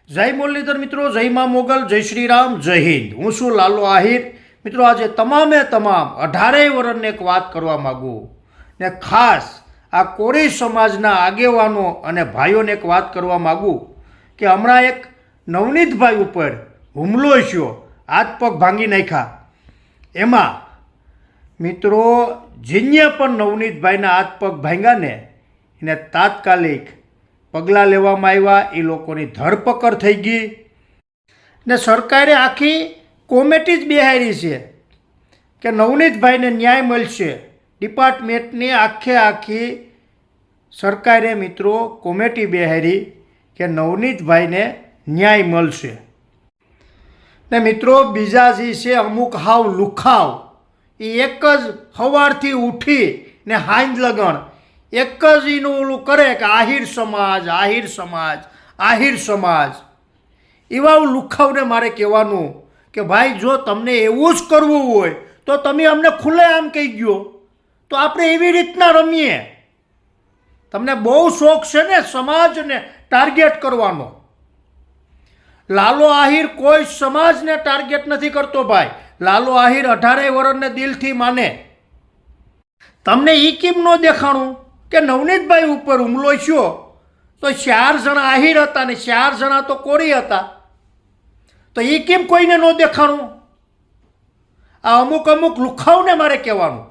જય મુરલીધર મિત્રો, જય મા મોગલ, જય શ્રી રામ, જય હિન્દ। હું છું લાલો આહિર। મિત્રો આજે તમામે તમામ 18 વર્ષને એક વાત કરવા માગું ને ખાસ આ કોરી સમાજના આગેવાનો અને ભાઈઓને એક વાત કરવા માગું કે હમણાં એક નવનીતભાઈ ઉપર હુમલો થયો, હાથ પગ ભાંગી નાખ્યા। એમાં મિત્રો જેને પણ નવનીતભાઈના હાથ પગ ભાંગ્યા ને એને તાત્કાલિક પગલાં લેવામાં આવ્યા, એ લોકોની ધરપકડ થઈ ગઈ ને સરકારે આખી કોમિટી જ બેહારી છે કે નવનીતભાઈને ન્યાય મળશે। ડિપાર્ટમેન્ટની આખી સરકારે મિત્રો કોમિટી બેહારી કે નવનીતભાઈને ન્યાય મળશે। ને મિત્રો બીજા જે છે અમુક હાવ લુખાવ, એ એક જ સવારથી ઉઠી ને હાંજ લગણ એક જ એનું ઓલું કરે કે આહિર સમાજ, આહિર સમાજ, આહિર સમાજ। એવા લુખાવને મારે કહેવાનું કે ભાઈ જો તમને એવું જ કરવું હોય તો તમે અમને ખુલ્લેઆમ કહી ગયો તો આપણે એવી રીતના રમીએ। તમને બહુ શોખ છે ને સમાજને ટાર્ગેટ કરવાનો। લાલો આહિર કોઈ સમાજને ટાર્ગેટ નથી કરતો ભાઈ। લાલો આહિર 18 વર્ષને દિલથી માને। તમને એ કેમ ન દેખાણું કે નવનીતભાઈ ઉપર હુમલો થયો તો 4 જણા આહિર હતા ને 4 જણા તો કોરી હતા, તો એ કેમ કોઈને ન દેખાણું? આ અમુક લુખાવને મારે કહેવાનું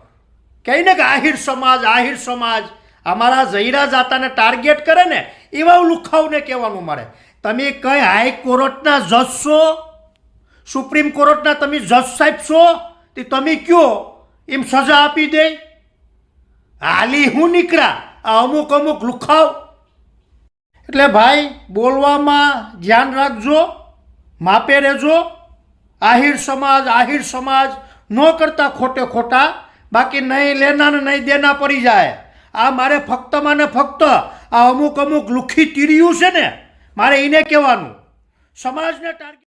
કહીને કે આહિર સમાજ, આહિર સમાજ, અમારા જયરા જાતાને ટાર્ગેટ કરે ને એવા લુખાવને કહેવાનું મારે। તમે કઈ હાઈકોર્ટના જજ છો, સુપ્રીમ કોર્ટના તમે જજ સાહેબ છો, તે તમે કયો એમ સજા આપી દે? હાલી હું નીકળ્યા આ અમુક લુખાવ। એટલે ભાઈ બોલવામાં ધ્યાન રાખજો, માપે રહેજો। આહિર સમાજ ન કરતા ખોટે ખોટા, બાકી નહીં લેના ને નહીં દેના પડી જાય। આ મારે ફક્તમાં ને ફક્ત આ અમુક લુખી તીર્યું છે ને મારે એને કહેવાનું, સમાજને ટાર્ગેટ